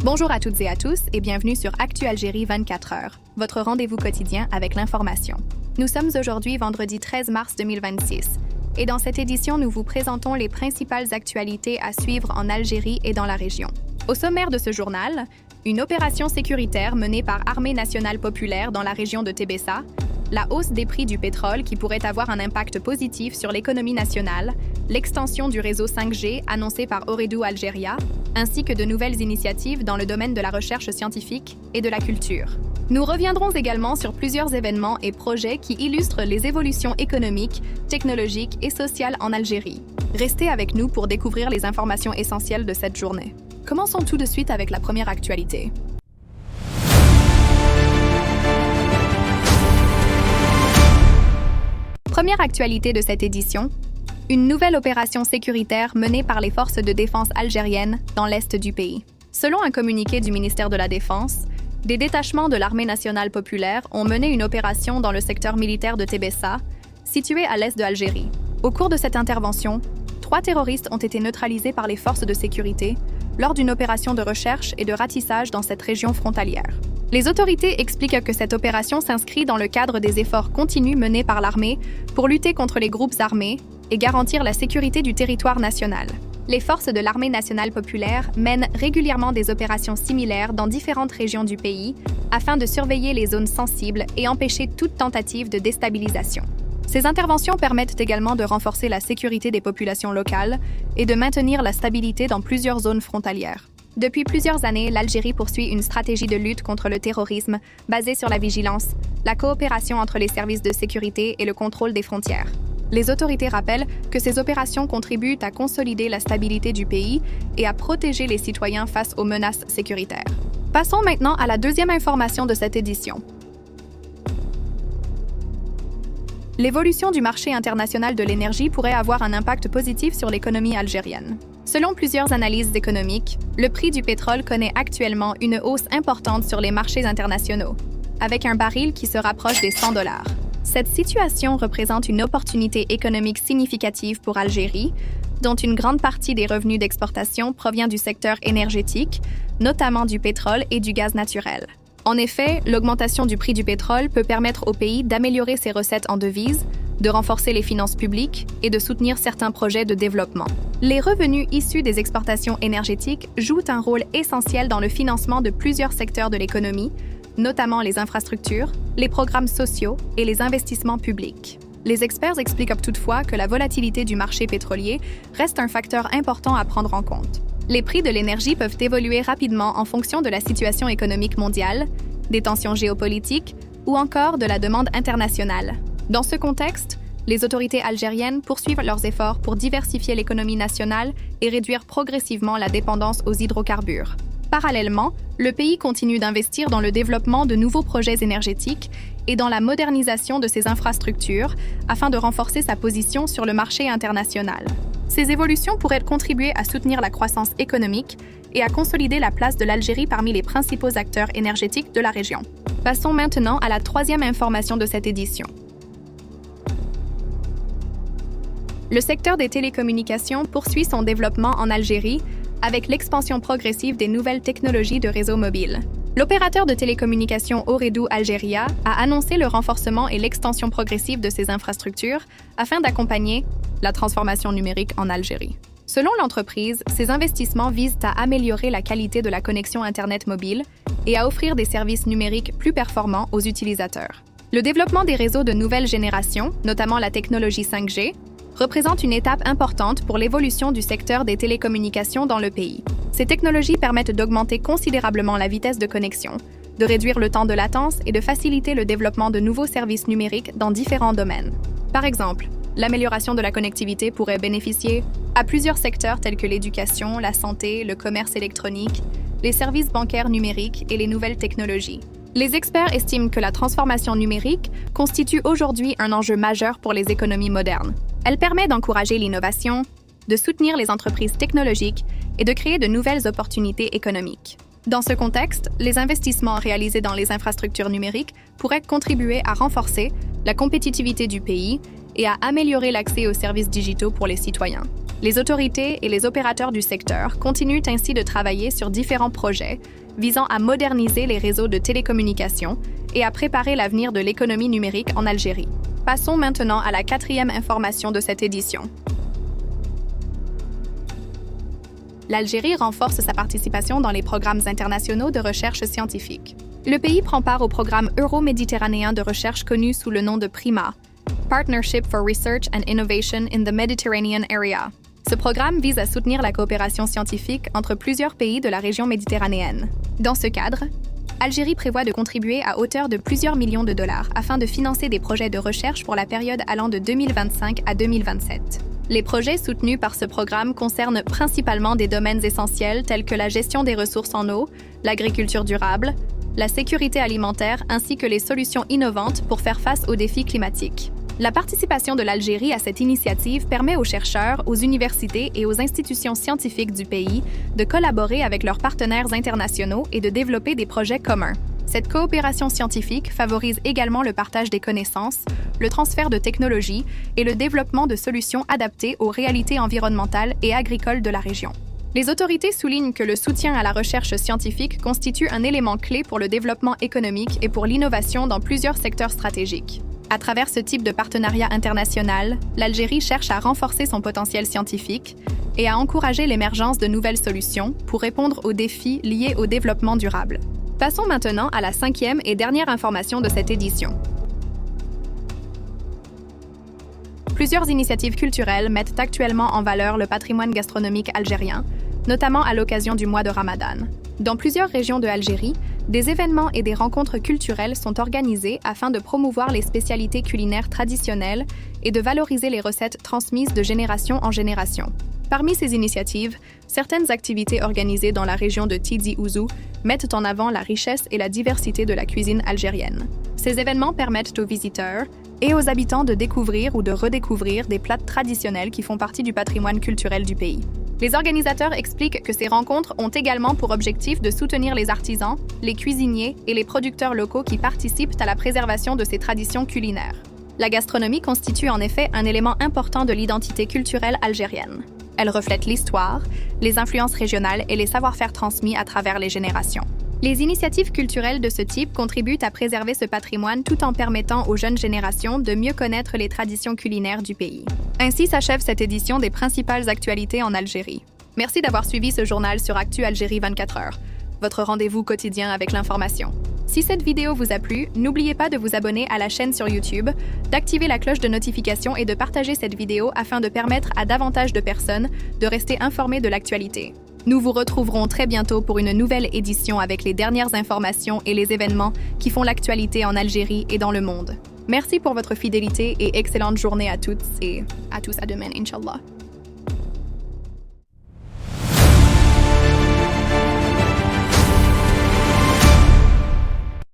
Bonjour à toutes et à tous et bienvenue sur Actu Algérie 24 heures, votre rendez-vous quotidien avec l'information. Nous sommes aujourd'hui vendredi 13 mars 2026 et dans cette édition, nous vous présentons les principales actualités à suivre en Algérie et dans la région. Au sommaire de ce journal, une opération sécuritaire menée par Armée nationale populaire dans la région de Tébessa, la hausse des prix du pétrole qui pourrait avoir un impact positif sur l'économie nationale, l'extension du réseau 5G annoncée par Ooredoo Algérie, ainsi que de nouvelles initiatives dans le domaine de la recherche scientifique et de la culture. Nous reviendrons également sur plusieurs événements et projets qui illustrent les évolutions économiques, technologiques et sociales en Algérie. Restez avec nous pour découvrir les informations essentielles de cette journée. Commençons tout de suite avec la première actualité. Première actualité de cette édition, une nouvelle opération sécuritaire menée par les forces de défense algériennes dans l'est du pays. Selon un communiqué du ministère de la Défense, des détachements de l'Armée nationale populaire ont mené une opération dans le secteur militaire de Tébessa, situé à l'est de l'Algérie. Au cours de cette intervention, 3 terroristes ont été neutralisés par les forces de sécurité lors d'une opération de recherche et de ratissage dans cette région frontalière. Les autorités expliquent que cette opération s'inscrit dans le cadre des efforts continus menés par l'armée pour lutter contre les groupes armés et garantir la sécurité du territoire national. Les forces de l'Armée nationale populaire mènent régulièrement des opérations similaires dans différentes régions du pays afin de surveiller les zones sensibles et empêcher toute tentative de déstabilisation. Ces interventions permettent également de renforcer la sécurité des populations locales et de maintenir la stabilité dans plusieurs zones frontalières. Depuis plusieurs années, l'Algérie poursuit une stratégie de lutte contre le terrorisme basée sur la vigilance, la coopération entre les services de sécurité et le contrôle des frontières. Les autorités rappellent que ces opérations contribuent à consolider la stabilité du pays et à protéger les citoyens face aux menaces sécuritaires. Passons maintenant à la deuxième information de cette édition. L'évolution du marché international de l'énergie pourrait avoir un impact positif sur l'économie algérienne. Selon plusieurs analyses économiques, le prix du pétrole connaît actuellement une hausse importante sur les marchés internationaux, avec un baril qui se rapproche des $100. Cette situation représente une opportunité économique significative pour Algérie, dont une grande partie des revenus d'exportation provient du secteur énergétique, notamment du pétrole et du gaz naturel. En effet, l'augmentation du prix du pétrole peut permettre au pays d'améliorer ses recettes en devises, de renforcer les finances publiques et de soutenir certains projets de développement. Les revenus issus des exportations énergétiques jouent un rôle essentiel dans le financement de plusieurs secteurs de l'économie, notamment les infrastructures, les programmes sociaux et les investissements publics. Les experts expliquent toutefois que la volatilité du marché pétrolier reste un facteur important à prendre en compte. Les prix de l'énergie peuvent évoluer rapidement en fonction de la situation économique mondiale, des tensions géopolitiques ou encore de la demande internationale. Dans ce contexte, les autorités algériennes poursuivent leurs efforts pour diversifier l'économie nationale et réduire progressivement la dépendance aux hydrocarbures. Parallèlement, le pays continue d'investir dans le développement de nouveaux projets énergétiques et dans la modernisation de ses infrastructures afin de renforcer sa position sur le marché international. Ces évolutions pourraient contribuer à soutenir la croissance économique et à consolider la place de l'Algérie parmi les principaux acteurs énergétiques de la région. Passons maintenant à la troisième information de cette édition. Le secteur des télécommunications poursuit son développement en Algérie avec l'expansion progressive des nouvelles technologies de réseaux mobiles. L'opérateur de télécommunications Ooredoo Algérie a annoncé le renforcement et l'extension progressive de ses infrastructures afin d'accompagner la transformation numérique en Algérie. Selon l'entreprise, ces investissements visent à améliorer la qualité de la connexion Internet mobile et à offrir des services numériques plus performants aux utilisateurs. Le développement des réseaux de nouvelle génération, notamment la technologie 5G, représente une étape importante pour l'évolution du secteur des télécommunications dans le pays. Ces technologies permettent d'augmenter considérablement la vitesse de connexion, de réduire le temps de latence et de faciliter le développement de nouveaux services numériques dans différents domaines. Par exemple, l'amélioration de la connectivité pourrait bénéficier à plusieurs secteurs tels que l'éducation, la santé, le commerce électronique, les services bancaires numériques et les nouvelles technologies. Les experts estiment que la transformation numérique constitue aujourd'hui un enjeu majeur pour les économies modernes. Elle permet d'encourager l'innovation, de soutenir les entreprises technologiques et de créer de nouvelles opportunités économiques. Dans ce contexte, les investissements réalisés dans les infrastructures numériques pourraient contribuer à renforcer la compétitivité du pays et à améliorer l'accès aux services digitaux pour les citoyens. Les autorités et les opérateurs du secteur continuent ainsi de travailler sur différents projets visant à moderniser les réseaux de télécommunications et à préparer l'avenir de l'économie numérique en Algérie. Passons maintenant à la 4e information de cette édition. L'Algérie renforce sa participation dans les programmes internationaux de recherche scientifique. Le pays prend part au programme euro-méditerranéen de recherche connu sous le nom de PRIMA, Partnership for Research and Innovation in the Mediterranean Area. Ce programme vise à soutenir la coopération scientifique entre plusieurs pays de la région méditerranéenne. Dans ce cadre, Algérie prévoit de contribuer à hauteur de plusieurs millions de dollars afin de financer des projets de recherche pour la période allant de 2025 à 2027. Les projets soutenus par ce programme concernent principalement des domaines essentiels tels que la gestion des ressources en eau, l'agriculture durable, la sécurité alimentaire ainsi que les solutions innovantes pour faire face aux défis climatiques. La participation de l'Algérie à cette initiative permet aux chercheurs, aux universités et aux institutions scientifiques du pays de collaborer avec leurs partenaires internationaux et de développer des projets communs. Cette coopération scientifique favorise également le partage des connaissances, le transfert de technologies et le développement de solutions adaptées aux réalités environnementales et agricoles de la région. Les autorités soulignent que le soutien à la recherche scientifique constitue un élément clé pour le développement économique et pour l'innovation dans plusieurs secteurs stratégiques. À travers ce type de partenariat international, l'Algérie cherche à renforcer son potentiel scientifique et à encourager l'émergence de nouvelles solutions pour répondre aux défis liés au développement durable. Passons maintenant à la 5e et dernière information de cette édition. Plusieurs initiatives culturelles mettent actuellement en valeur le patrimoine gastronomique algérien, notamment à l'occasion du mois de Ramadan. Dans plusieurs régions de Algérie, des événements et des rencontres culturelles sont organisés afin de promouvoir les spécialités culinaires traditionnelles et de valoriser les recettes transmises de génération en génération. Parmi ces initiatives, certaines activités organisées dans la région de Tizi Ouzou mettent en avant la richesse et la diversité de la cuisine algérienne. Ces événements permettent aux visiteurs et aux habitants de découvrir ou de redécouvrir des plats traditionnels qui font partie du patrimoine culturel du pays. Les organisateurs expliquent que ces rencontres ont également pour objectif de soutenir les artisans, les cuisiniers et les producteurs locaux qui participent à la préservation de ces traditions culinaires. La gastronomie constitue en effet un élément important de l'identité culturelle algérienne. Elle reflète l'histoire, les influences régionales et les savoir-faire transmis à travers les générations. Les initiatives culturelles de ce type contribuent à préserver ce patrimoine tout en permettant aux jeunes générations de mieux connaître les traditions culinaires du pays. Ainsi s'achève cette édition des principales actualités en Algérie. Merci d'avoir suivi ce journal sur Actu Algérie 24 heures, votre rendez-vous quotidien avec l'information. Si cette vidéo vous a plu, n'oubliez pas de vous abonner à la chaîne sur YouTube, d'activer la cloche de notification et de partager cette vidéo afin de permettre à davantage de personnes de rester informées de l'actualité. Nous vous retrouverons très bientôt pour une nouvelle édition avec les dernières informations et les événements qui font l'actualité en Algérie et dans le monde. Merci pour votre fidélité et excellente journée à toutes et à tous à demain, Inch'Allah.